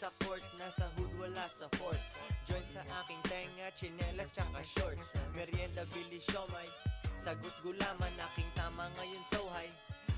sa court, nasa hood, wala sa fort. Joint sa aking tenga, chinelas tsaka shorts. Merienda, bili siomay, sagot gulaman. Aking tama ngayon so high,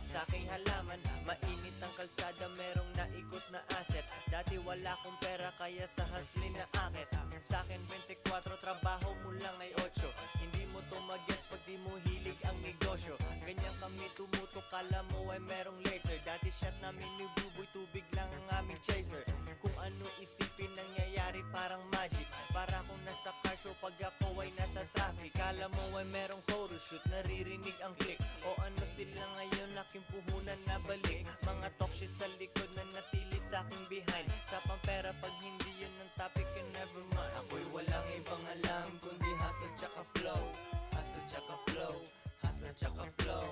sa aking halaman. Mainit ang kalsada, merong naikot na asset. Dati wala kong pera kaya sa hustling na akit. Sa akin 24, trabaho mo lang ay 8. Hindi mo to magets pag di mo hilig ang negosyo. Ganyan kami tumutok, kala mo ay merong laser. Dati shot namin ni Buboy, tubig lang ang aming chaser. Kung ano isipin nangyayari parang magic. Para akong nasa car show pag ako ay nata-traffic. Kala mo ay merong photoshoot, naririnig ang click. O ano sila ngayon, aking puhunan na balik. Mga talk shit sa likod na natili sa aking behind. Sa pampera pag hindi yun ang topic, and never mind. Ako'y walang ibang alam kundi hustle tsaka flow. Hustle tsaka flow, hustle tsaka flow.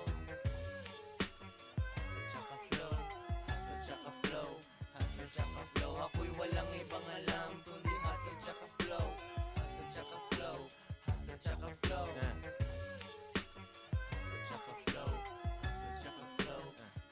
Hustle tsaka flow, hustle tsaka flow, hustle tsaka flow. Ako'y walang ibang alam kundi hustle tsaka flow. Hustle tsaka flow, hustle tsaka flow. Hustle tsaka flow, hustle tsaka flow,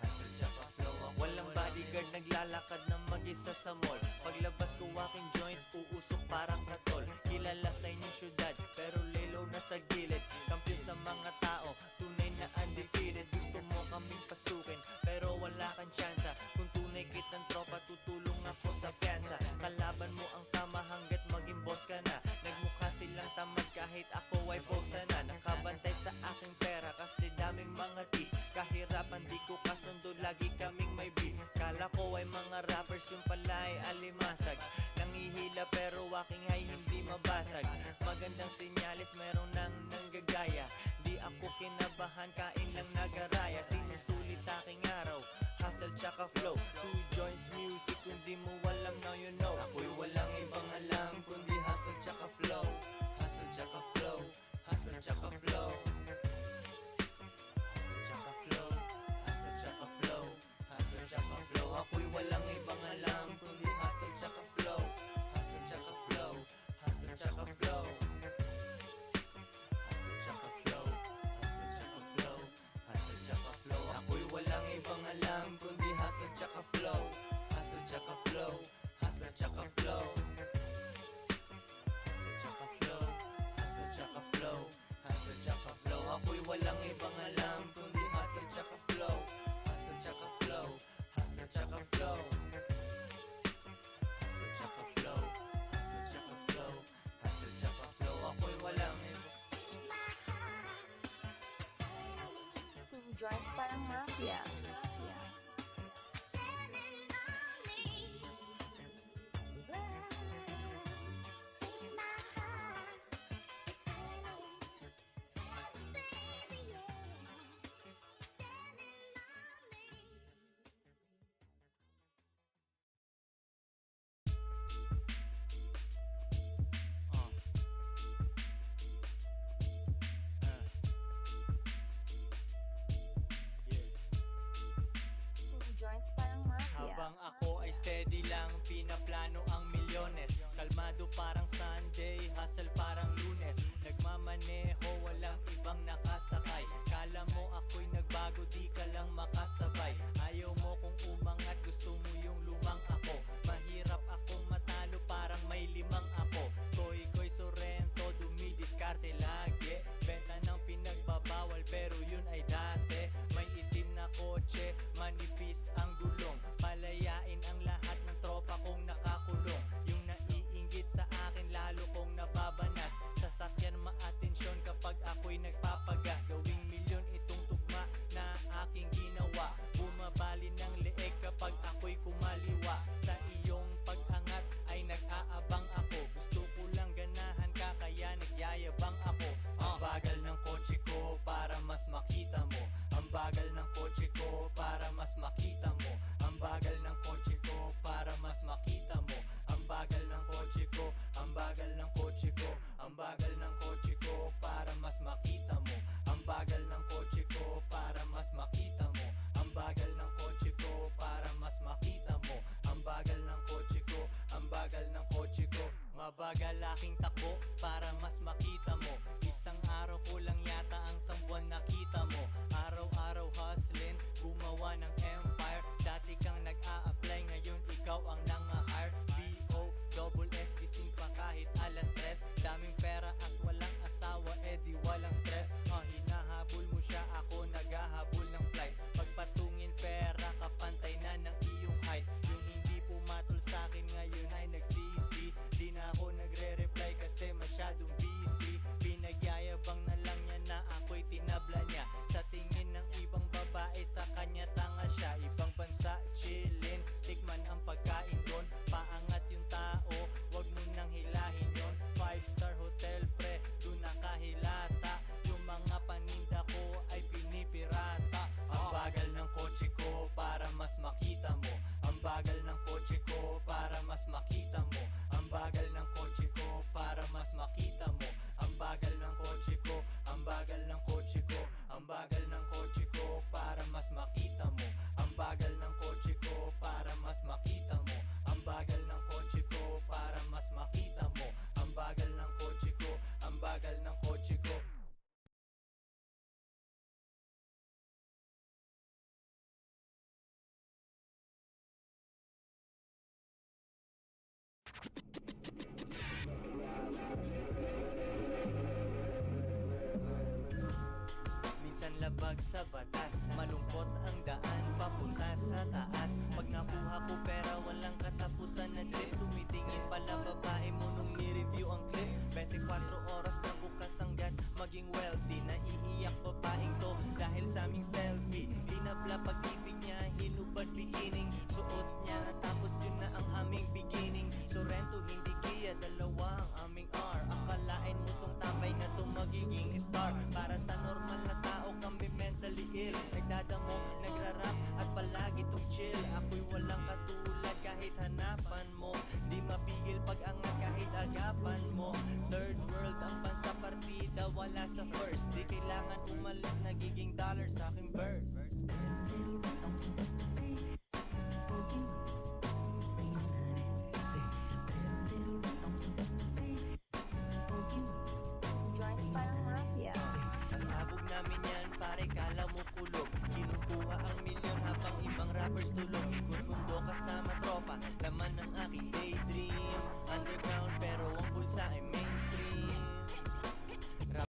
hustle tsaka flow. Walang bodyguard, naglalakad na mag-isa sa mall. Paglabas ko aking joint, uusok parang katol. Kilala sa inyong syudad, pero lelo na sa gilid. Kampiyon sa mga tao, tunay na undefeated. Gusto mo kaming pasukin, pero wala kang tsansa. Kung tunay kitang tropa, tutulong ako sa piyansa. Kalaban mo ang tama hanggat maging boss ka na. Nagmukha silang tamad kahit ako ay bosa na. Nakabantay sa aking pera kasi daming mga thief. Kahirapan di ko kasundo, lagi kaming may beef. Kala ko ay mga rappers, yung pala ay alimasag. Nangihila pero aking ay hindi mabasag. Magandang sinyalis, meron nang nanggagaya. Di ako kinabahan, kain lang nagaraya. Sinusulit aking araw, hustle tsaka flow. Two joints music, kung di mo alam now you know. Ako'y walang ibang alam kundi hustle tsaka flow. Hustle tsaka flow, hustle tsaka flow. Hustle tsaka flow, hustle tsaka flow, hustle tsaka flow. Ako'y walang ibang alam kundi hustle tsaka flow. Hustle tsaka flow, hustle tsaka flow. Hustle tsaka flow, hustle tsaka flow, hustle tsaka flow. Ako'y walang ibang alam kundi hustle tsaka flow. Hustle tsaka flow, hustle tsaka flow. Hustle tsaka flow, hustle tsaka flow, hustle tsaka flow. Ako'y walang ibang alam kundi hustle tsaka flow. Hustle tsaka flow, hustle tsaka flow. Hustle tsaka flow, hustle tsaka flow, hustle tsaka flow. Ako'y walang ibang. Two joints parang mafia. Joints parang mafia. Habang ako ay steady lang, pinaplano ang milyones. Kalmado parang Sunday, hustle parang Lunes. Nagmamaneho, walang ibang nakasakay. Kala mo ako'y nagbago, di ka lang makasabay. Ayaw mo kung umangat, gusto mo yung lumang ako. Mahirap akong matalo, parang may limang ako. Koy Sorrento, dumidiskarte lagi. Benta ng pinagbabawal, pero yun ay dati. May itim na kotse, manipis ang gulong. Palayain ang lahat ng tropa kong nakakulong. Yung naiinggit sa akin, lalo kong nababanas. Sasakyan maatensyon kapag ako'y nagpapagas. Gawing milyon itong tugma na aking ginawa. Bumabali ng leeg kapag ako'y kumaliwa. Sa iyong pag-angat ay nag-aabang ako. Gusto ko lang ganahan ka kaya nagyayabang ako. Ang bagal ng kotse ko para mas makita mo. Ang bagal ng kotse ko para mas makita mo. Ang bagal ng kotse ko para mas makita mo. Ang bagal ng kotse ko, ang bagal ng kotse ko. Ang bagal ng kotse ko para mas makita mo. Ang bagal ng kotse ko para mas makita mo. Ang bagal ng kotse ko para mas makita mo. Ang bagal ng kotse ko, ang bagal ng kotse ko. Mabagal aking takbo para mas makita mo. Isang araw ko lang yata ang buwan nakita mo. Araw-araw hustling, gumawa ng empire. Dati kang nag-a-apply, ngayon ikaw ang nang-hire. Minsan labag sa batas, malungkot ang daan papunta sa taas. Pag nakuha ko pera walang katapusan na trip, tumitingin pala babae mo nung ni-review ang clip. 24 oras na bukas ang gat, maging wealthy. Naiiyak babaeng to dahil sa aming selfie. Linabla pag-ibig niya, hinubad beginning. Suot niya tapos yun na ang aming beginning. Sorrento hindi Kia, dalawa ang aming R. Akalain mo tong tambay na to magiging star. Para sa normal na tao kami mentally ill. Nagdadamo, nagrarap at palagi tong chill. Ako'y walang katulad kahit hanapan mo. Di mapigil pag-angat kahit agapan mo. Third world ang bansa partida, wala sa first. Di kailangan umalis, nagiging dollar sa aking verse. Joints parang mafia. Pasabog namin yan, pare kala mo kulog. Kinukuha ang milyon habang ibang rappers tulog. Ikot mundo kasama tropa, laman ng